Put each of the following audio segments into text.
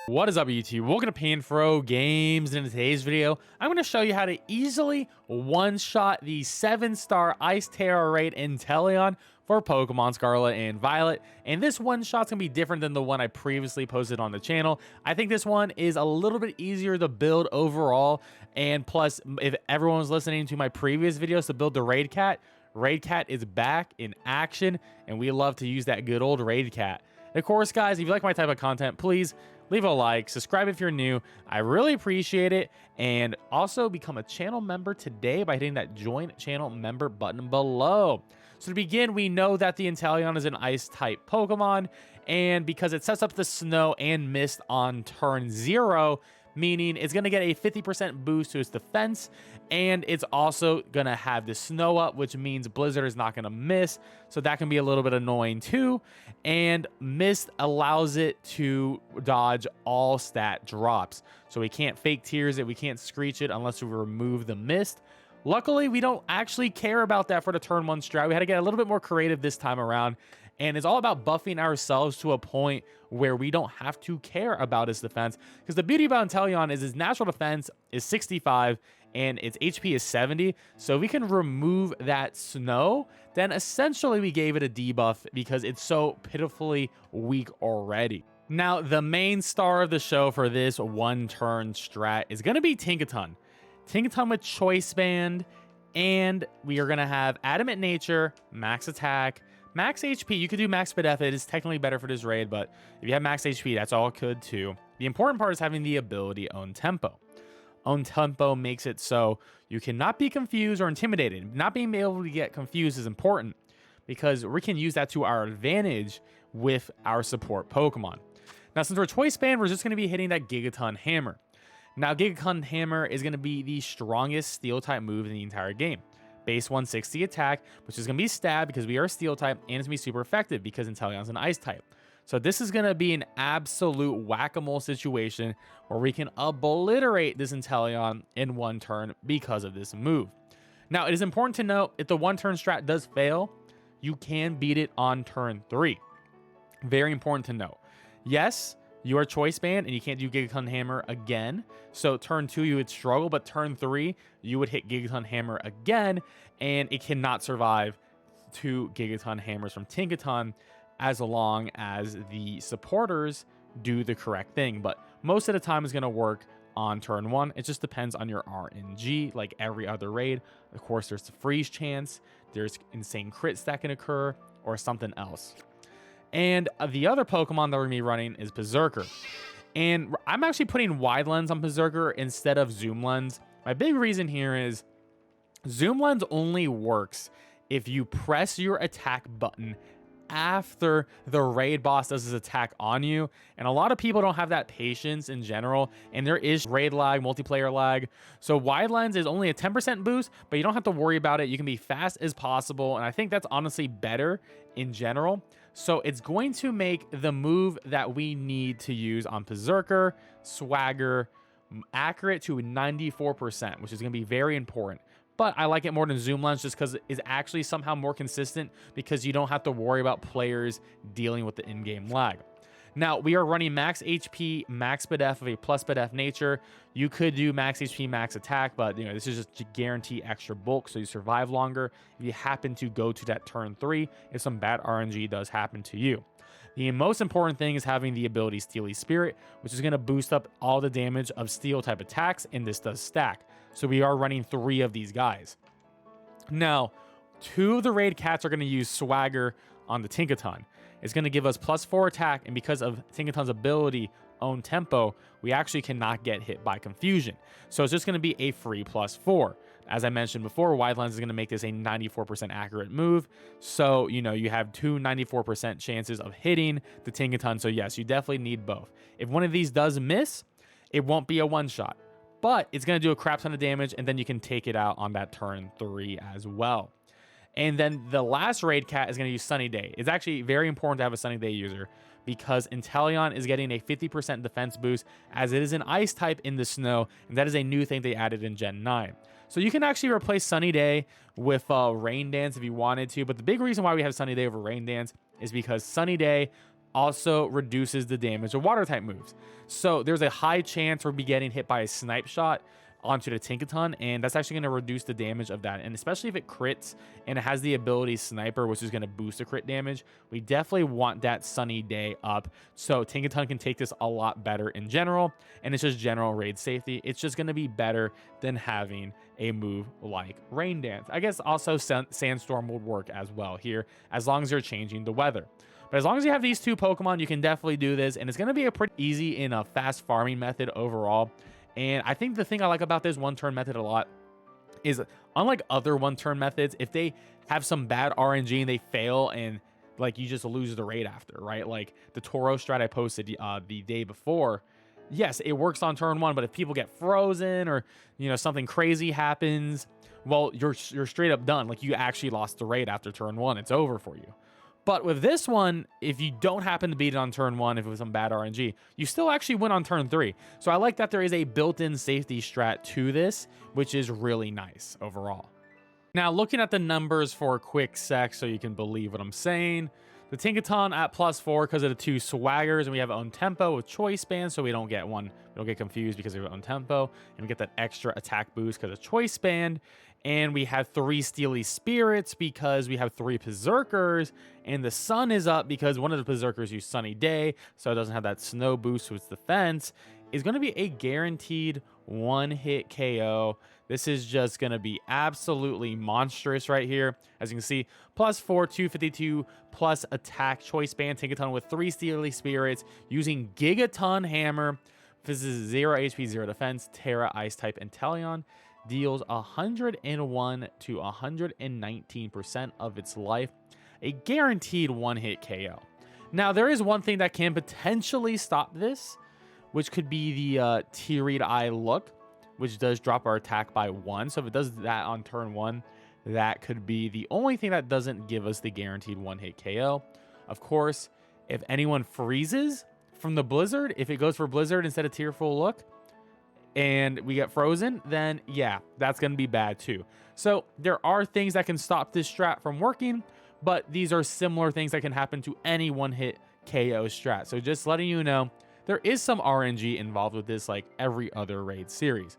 What is up, YouTube? Welcome to PanFro Games. In today's video, I'm going to show you how to easily one-shot the 7-star Ice Terror Raid Inteleon for Pokemon Scarlet and Violet. And this one-shot's going to be different than the one I previously posted on the channel. I think this one is a little bit easier to build overall. And plus, if everyone was listening to my previous videos to build the Raid Cat is back in action, and we love to use that good old Raid Cat. And of course, guys, if you like my type of content, please leave a like, subscribe if you're new. I really appreciate it. And also become a channel member today by hitting that join channel member button below. So to begin, we know that the Inteleon is an ice type Pokemon, and because it sets up the snow and mist on turn 0, meaning it's going to get a 50% boost to its defense, and it's also going to have the snow up, which means Blizzard is not going to miss, so that can be a little bit annoying too. And Mist allows it to dodge all stat drops, so we can't fake tears it, we can't screech it unless we remove the Mist. Luckily, we don't actually care about that for the turn 1 strat. We had to get a little bit more creative this time around, and it's all about buffing ourselves to a point where we don't have to care about his defense. Because the beauty about Inteleon is his natural defense is 65 and its HP is 70. So we can remove that snow. Then essentially we gave it a debuff because it's so pitifully weak already. Now, the main star of the show for this one-turn strat is going to be TINKATON. TINKATON with Choice Band, and we are going to have Adamant Nature, Max Attack, Max HP. You could do Max Speed F. It is technically better for this raid, but if you have Max HP, that's all good too. The important part is having the ability Own Tempo. Own Tempo makes it so you cannot be confused or intimidated. Not being able to get confused is important because we can use that to our advantage with our support Pokemon. Now, since we're Choice Band, we're just going to be hitting that Gigaton Hammer. Now, Gigaton Hammer is going to be the strongest Steel-type move in the entire game. Base 160 attack, which is going to be stab because we are a Steel-type, and it's going to be super effective because Inteleon's an Ice-type. So this is going to be an absolute whack-a-mole situation where we can obliterate this Inteleon in one turn because of this move. Now, it is important to note, if the one-turn strat does fail, you can beat it on turn 3. Very important to note. Yes, you are Choice Band and you can't do Gigaton Hammer again. So turn 2 you would struggle, but turn 3 you would hit Gigaton Hammer again, and it cannot survive 2 Gigaton Hammers from TINKATON as long as the supporters do the correct thing. But most of the time it's going to work on turn 1. It just depends on your RNG, like every other raid. Of course, there's the freeze chance, there's insane crits that can occur, or something else. And the other Pokemon that we're going to be running is Berserker. And I'm actually putting wide lens on Berserker instead of zoom lens. My big reason here is zoom lens only works if you press your attack button after the raid boss does his attack on you. And a lot of people don't have that patience in general, and there is raid lag, multiplayer lag. So wide lens is only a 10% boost, but you don't have to worry about it. You can be fast as possible, and I think that's honestly better in general. So it's going to make the move that we need to use on Berserker, Swagger, accurate to 94%, which is going to be very important. But I like it more than zoom lens just because it's actually somehow more consistent because you don't have to worry about players dealing with the in-game lag. Now, we are running max HP, max speed F of a plus speed F nature. You could do max HP, max attack, but this is just to guarantee extra bulk so you survive longer if you happen to go to that turn 3 if some bad RNG does happen to you. The most important thing is having the ability Steely Spirit, which is going to boost up all the damage of steel type attacks, and this does stack. So we are running 3 of these guys. Now, 2 of the raid cats are going to use Swagger on the TINKATON. It's going to give us +4 attack, and because of TINKATON's ability, Own Tempo, we actually cannot get hit by confusion. So it's just going to be a free +4. As I mentioned before, wide lens is going to make this a 94% accurate move. So, you have 2 94% chances of hitting the TINKATON. So yes, you definitely need both. If one of these does miss, it won't be a one-shot, but it's going to do a crap ton of damage, and then you can take it out on that turn 3 as well. And then the last raid cat is going to use Sunny Day. It's actually very important to have a Sunny Day user because Inteleon is getting a 50% defense boost as it is an ice type in the snow, and that is a new thing they added in Gen 9. So you can actually replace Sunny Day with Rain Dance if you wanted to, but the big reason why we have Sunny Day over Rain Dance is because Sunny Day also reduces the damage of water type moves. So there's a high chance we'll be getting hit by a snipe shot onto the Tinkaton, and that's actually going to reduce the damage of that. And especially if it crits and it has the ability Sniper, which is going to boost the crit damage, we definitely want that Sunny Day up so Tinkaton can take this a lot better in general. And it's just general raid safety. It's just going to be better than having a move like Rain Dance. I guess also Sandstorm would work as well here, as long as you're changing the weather. But as long as you have these two Pokemon, you can definitely do this, and it's going to be a pretty easy and a fast farming method overall. And I think the thing I like about this one-turn method a lot is, unlike other one-turn methods, if they have some bad RNG and they fail and like you just lose the raid after, right? Like the Toro strat I posted the day before, yes, it works on turn 1, but if people get frozen or, you know, something crazy happens, well, you're straight up done. Like you actually lost the raid after turn 1. It's over for you. But with this one, if you don't happen to beat it on turn 1, if it was some bad RNG, you still actually win on turn 3. So I like that there is a built-in safety strat to this, which is really nice overall. Now, looking at the numbers for a quick sec so you can believe what I'm saying, the Tinkaton at +4 because of the 2 swaggers, and we have own tempo with choice band, so we don't get confused because we have own tempo, and we get that extra attack boost because of choice band. And we have 3 Steely Spirits because we have 3 Berserkers, and the sun is up because one of the Berserkers use Sunny Day, so it doesn't have that snow boost to its defense. Is going to be a guaranteed one-hit KO. This is just going to be absolutely monstrous right here. As you can see, +4, 252 plus attack choice band Tinkaton with 3 Steely Spirits using Gigaton Hammer. This is 0 HP, 0 defense, Terra Ice type Inteleon. Deals 101 to 119% of its life, a guaranteed one-hit KO. Now, there is one thing that can potentially stop this, which could be the Teary Eye Look, which does drop our attack by 1. So if it does that on turn 1, that could be the only thing that doesn't give us the guaranteed one-hit KO. Of course, if anyone freezes from the Blizzard, if it goes for Blizzard instead of Tearful Look, and we get frozen, then yeah, that's going to be bad too. So there are things that can stop this strat from working, but these are similar things that can happen to any one-hit KO strat. So just letting you know, there is some RNG involved with this, like every other raid series.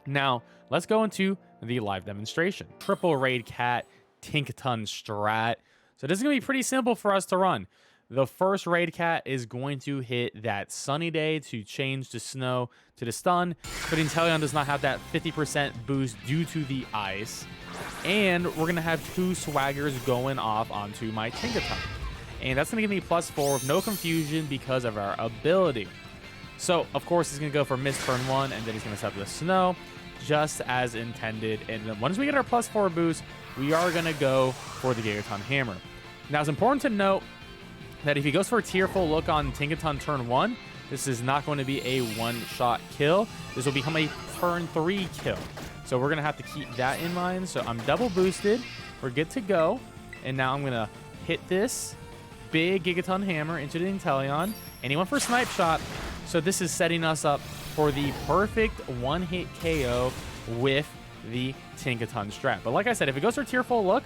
Now, let's go into the live demonstration. Triple Raid Cat Tinkaton strat. So this is going to be pretty simple for us to run. The first Raid Cat is going to hit that Sunny Day to change the snow to the stun, but Inteleon does not have that 50% boost due to the ice. And we're going to have 2 swaggers going off onto my Tinkaton. And that's going to give me +4 with no confusion because of our ability. So, of course, he's going to go for Mist turn 1, and then he's going to set the snow, just as intended. And then once we get our +4 boost, we are going to go for the Gigaton Hammer. Now, it's important to note that if he goes for a Tearful Look on Tinkaton turn 1, this is not going to be a one-shot kill. This will become a turn 3 kill. So we're going to have to keep that in mind. So I'm double boosted. We're good to go. And now I'm going to hit this big Gigaton Hammer into the Inteleon. And he went for Snipe Shot. So this is setting us up for the perfect one-hit KO with the Tinkaton strat. But like I said, if it goes for Tearful Look,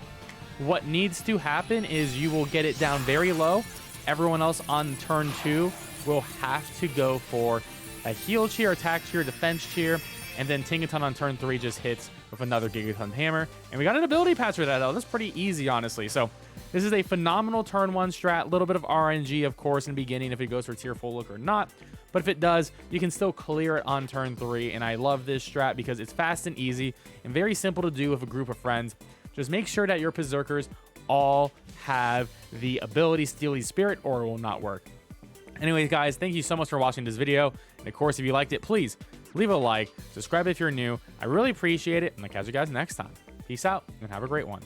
what needs to happen is you will get it down very low. Everyone else on turn 2 will have to go for a heal cheer, attack cheer, defense cheer, and then Tinkaton on turn 3 just hits with another Gigaton Hammer. And we got an ability patch for that, though. That's pretty easy, honestly. So this is a phenomenal turn 1 strat. A little bit of RNG, of course, in the beginning if it goes for Tearful Look or not. But if it does, you can still clear it on turn 3. And I love this strat because it's fast and easy and very simple to do with a group of friends. Just make sure that your Berserkers all have the ability Steely Spirit or it will not work. Anyways, guys, thank you so much for watching this video. And of course, if you liked it, please leave a like, subscribe if you're new. I really appreciate it, and I'll catch you guys next time. Peace out, and have a great one.